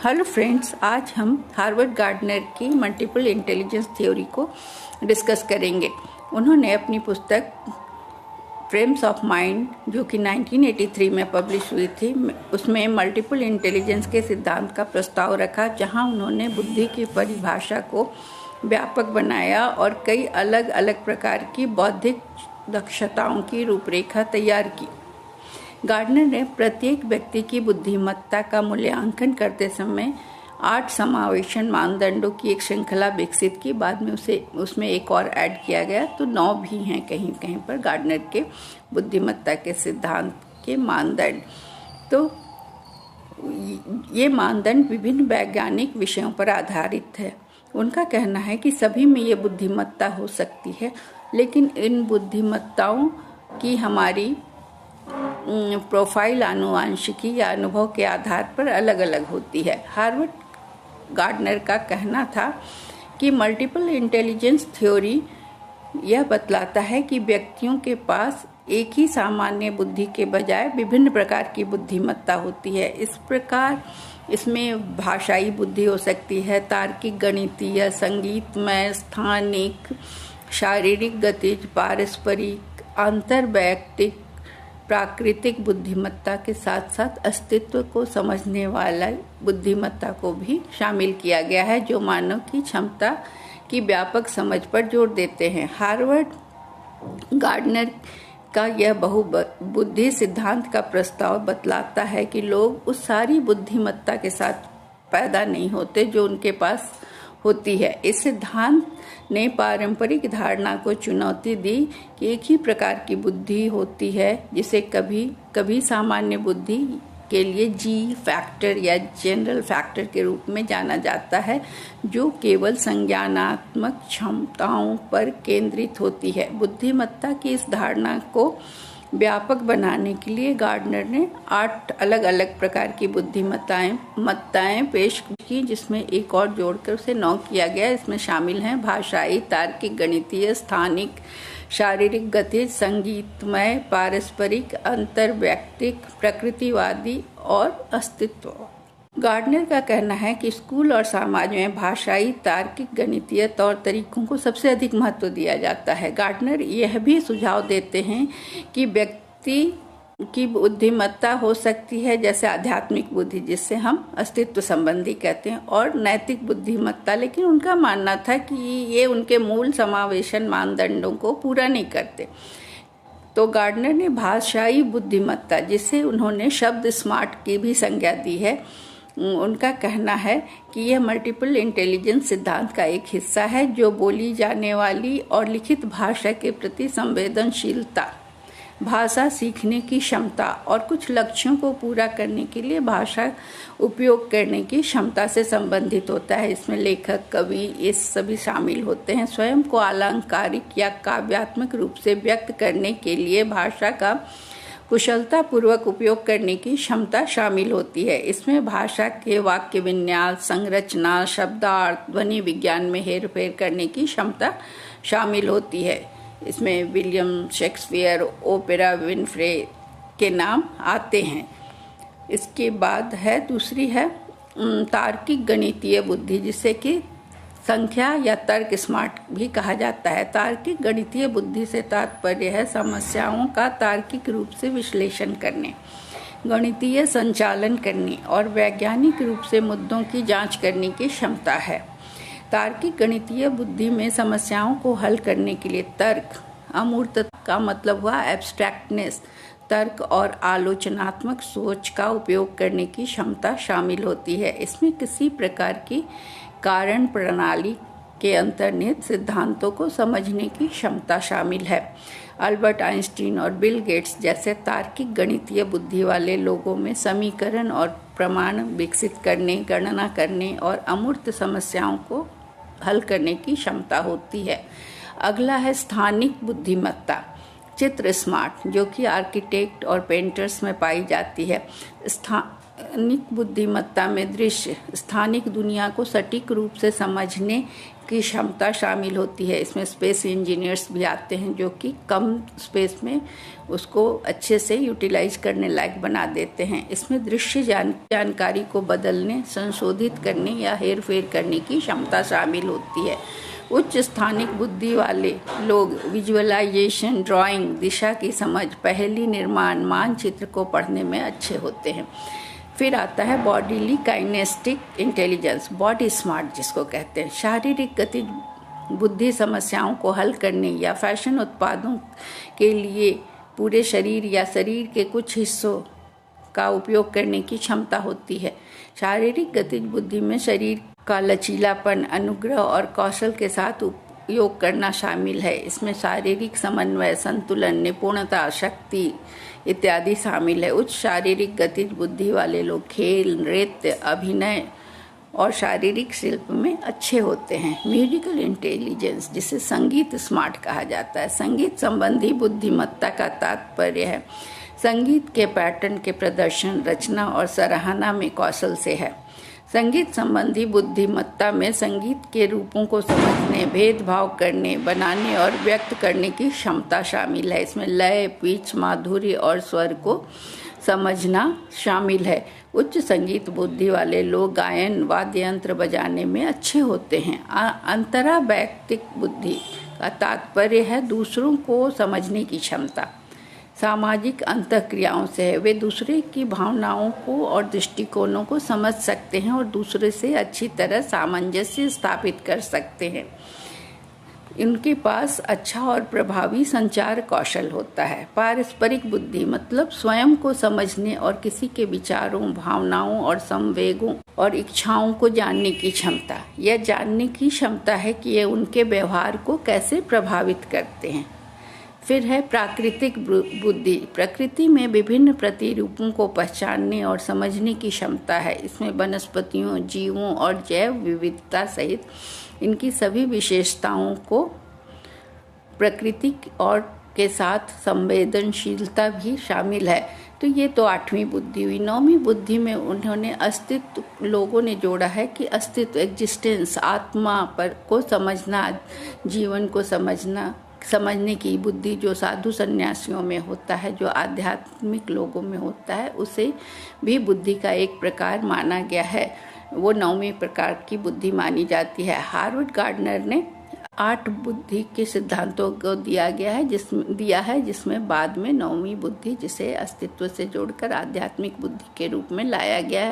Hello friends, आज हम Harvard gardener की मल्टीपल इंटेलिजेंस थ्योरी को डिस्कस करेंगे। उन्होंने अपनी पुस्तक फ्रेम्स ऑफ माइंड, जो कि 1983 में पब्लिश हुई थी, उसमें मल्टीपल इंटेलिजेंस के सिद्धांत का प्रस्ताव रखा, जहां उन्होंने बुद्धि की परिभाषा को व्यापक बनाया और कई अलग अलग प्रकार की बौद्धिक दक्षताओं की रूपरेखा तैयार की। गार्डनर ने प्रत्येक व्यक्ति की बुद्धिमत्ता का मूल्यांकन करते समय 8 समावेशन मानदंडों की एक श्रृंखला विकसित की। बाद में उसमें एक और ऐड किया गया, तो 9 भी हैं कहीं कहीं पर गार्डनर के बुद्धिमत्ता के सिद्धांत के मानदंड। तो ये मानदंड विभिन्न वैज्ञानिक विषयों पर आधारित है। उनका कहना है कि सभी में ये बुद्धिमत्ता हो सकती है, लेकिन इन बुद्धिमत्ताओं की हमारी प्रोफाइल आनुवांशिकी या अनुभव के आधार पर अलग अलग होती है। हार्वर्ड गार्डनर का कहना था कि मल्टीपल इंटेलिजेंस थ्योरी यह बतलाता है कि व्यक्तियों के पास एक ही सामान्य बुद्धि के बजाय विभिन्न प्रकार की बुद्धिमत्ता होती है। इस प्रकार इसमें भाषाई बुद्धि हो सकती है, तार्किक, गणितीय, संगीतमय, स्थानिक, शारीरिक, गतिज, पारस्परिक, अंतर्वैयक्तिक, प्राकृतिक बुद्धिमत्ता के साथ साथ अस्तित्व को समझने वाला बुद्धिमत्ता को भी शामिल किया गया है, जो मानव की क्षमता की व्यापक समझ पर जोर देते हैं। हार्वर्ड गार्डनर का यह बहुबुद्धि सिद्धांत का प्रस्ताव बतलाता है कि लोग उस सारी बुद्धिमत्ता के साथ पैदा नहीं होते जो उनके पास होती है। इस सिद्धांत ने पारंपरिक धारणा को चुनौती दी कि एक ही प्रकार की बुद्धि होती है, जिसे कभी कभी सामान्य बुद्धि के लिए जी फैक्टर या जनरल फैक्टर के रूप में जाना जाता है, जो केवल संज्ञानात्मक क्षमताओं पर केंद्रित होती है। बुद्धिमत्ता की इस धारणा को व्यापक बनाने के लिए गार्डनर ने 8 अलग अलग प्रकार की बुद्धिमत्ताएं पेश की, जिसमें एक और जोड़कर उसे 9 किया गया। इसमें शामिल हैं भाषाई, तार्किक, गणितीय, स्थानिक, शारीरिक, गतिज, संगीतमय, पारस्परिक, अंतर्वैयक्तिक, प्रकृतिवादी और अस्तित्व। गार्डनर का कहना है कि स्कूल और समाज में भाषाई, तार्किक, गणितीय तौर तरीकों को सबसे अधिक महत्व दिया जाता है। गार्डनर यह भी सुझाव देते हैं कि व्यक्ति की बुद्धिमत्ता हो सकती है, जैसे आध्यात्मिक बुद्धि, जिससे हम अस्तित्व संबंधी कहते हैं, और नैतिक बुद्धिमत्ता, लेकिन उनका मानना था कि ये उनके मूल समावेशन मानदंडों को पूरा नहीं करते। तो गार्डनर ने भाषाई बुद्धिमत्ता, जिसे उन्होंने शब्द स्मार्ट की भी संज्ञा दी है, उनका कहना है कि यह मल्टीपल इंटेलिजेंस सिद्धांत का एक हिस्सा है, जो बोली जाने वाली और लिखित भाषा के प्रति संवेदनशीलता, भाषा सीखने की क्षमता और कुछ लक्ष्यों को पूरा करने के लिए भाषा उपयोग करने की क्षमता से संबंधित होता है। इसमें लेखक, कवि, ये सभी शामिल होते हैं। स्वयं को अलंकारिक या काव्यात्मक रूप से व्यक्त करने के लिए भाषा का कुशलता पूर्वक उपयोग करने की क्षमता शामिल होती है। इसमें भाषा के वाक्य विन्यास, संरचना, शब्दार्थ, ध्वनि विज्ञान में हेरफेर करने की क्षमता शामिल होती है। इसमें विलियम शेक्सपियर, ओपेरा विनफ्रे के नाम आते हैं। इसके बाद दूसरी है तार्किक गणितीय बुद्धि, जिसे कि संख्या या तर्क स्मार्ट भी कहा जाता है। तार्किक गणितीय बुद्धि से तात्पर्य है समस्याओं का तार्किक रूप से विश्लेषण करने, गणितीय संचालन करने और वैज्ञानिक रूप से मुद्दों की जांच करने की क्षमता है। तार्किक गणितीय बुद्धि में समस्याओं को हल करने के लिए तर्क, अमूर्तता का मतलब हुआ एब्स्ट्रैक्टनेस, तर्क और आलोचनात्मक सोच का उपयोग करने की क्षमता शामिल होती है। इसमें किसी प्रकार की कारण प्रणाली के अंतर्निहित सिद्धांतों को समझने की क्षमता शामिल है। अल्बर्ट आइंस्टीन और बिल गेट्स जैसे तार्किक गणितीय बुद्धि वाले लोगों में समीकरण और प्रमाण विकसित करने, गणना करने और अमूर्त समस्याओं को हल करने की क्षमता होती है। अगला है स्थानिक बुद्धिमत्ता, चित्र स्मार्ट, जो कि आर्किटेक्ट और पेंटर्स में पाई जाती है। स्थानिक बुद्धिमत्ता में दृश्य स्थानिक दुनिया को सटीक रूप से समझने की क्षमता शामिल होती है। इसमें स्पेस इंजीनियर्स भी आते हैं जो कि कम स्पेस में उसको अच्छे से यूटिलाइज करने लायक बना देते हैं। इसमें दृश्य जानकारी को बदलने, संशोधित करने या हेर फेर करने की क्षमता शामिल होती है। उच्च स्थानिक बुद्धि वाले लोग विजुअलाइजेशन, ड्राइंग, दिशा की समझ, पहेली निर्माण, मानचित्र को पढ़ने में अच्छे होते हैं। फिर आता है bodily kinaesthetic intelligence, body smart जिसको कहते हैं। शारीरिक गतिज बुद्धि समस्याओं को हल करने या फैशन उत्पादों के लिए पूरे शरीर या शरीर के कुछ हिस्सों का उपयोग करने की क्षमता होती है। शारीरिक गतिज बुद्धि में शरीर का लचीलापन, अनुग्रह और कौशल के साथ उपयोग करना शामिल है। इसमें शारीरिक समन्वय, संतुलन, निपुणता, शक्ति इत्यादि शामिल है। उच्च शारीरिक गतिज बुद्धि वाले लोग खेल, नृत्य, अभिनय और शारीरिक शिल्प में अच्छे होते हैं। म्यूजिकल इंटेलिजेंस जिसे संगीत स्मार्ट कहा जाता है। संगीत संबंधी बुद्धिमत्ता का तात्पर्य है संगीत के पैटर्न के प्रदर्शन, रचना और सराहना में कौशल से है। संगीत संबंधी बुद्धिमत्ता में संगीत के रूपों को समझने, भेदभाव करने, बनाने और व्यक्त करने की क्षमता शामिल है। इसमें लय, पिच, माधुर्य और स्वर को समझना शामिल है। उच्च संगीत बुद्धि वाले लोग गायन, वाद्य यंत्र बजाने में अच्छे होते हैं। अंतरा वैयक्तिक बुद्धि का तात्पर्य है दूसरों को समझने की क्षमता। सामाजिक अंतःक्रियाओं से है, वे दूसरे की भावनाओं को और दृष्टिकोणों को समझ सकते हैं और दूसरे से अच्छी तरह सामंजस्य स्थापित कर सकते हैं। इनके पास अच्छा और प्रभावी संचार कौशल होता है। पारस्परिक बुद्धि मतलब स्वयं को समझने और किसी के विचारों, भावनाओं और संवेगों और इच्छाओं को जानने की क्षमता। यह जानने की क्षमता है कि ये उनके व्यवहार को कैसे प्रभावित करते हैं। फिर है प्राकृतिक बुद्धि, प्रकृति में विभिन्न प्रतिरूपों को पहचानने और समझने की क्षमता है। इसमें वनस्पतियों, जीवों और जैव विविधता सहित इनकी सभी विशेषताओं को प्रकृति और के साथ संवेदनशीलता भी शामिल है। तो ये तो 8वीं बुद्धि हुई। 9वीं बुद्धि में उन्होंने अस्तित्व, लोगों ने जोड़ा है कि अस्तित्व, एग्जिस्टेंस, आत्मा पर को समझना, जीवन को समझने की बुद्धि जो साधु सन्यासियों में होता है, जो आध्यात्मिक लोगों में होता है, उसे भी बुद्धि का एक प्रकार माना गया है। वो 9वीं प्रकार की बुद्धि मानी जाती है। हार्वर्ड गार्डनर ने 8 बुद्धि के सिद्धांतों को दिया है जिसमें बाद में 9वीं बुद्धि, जिसे अस्तित्व से जोड़कर आध्यात्मिक बुद्धि के रूप में लाया गया है।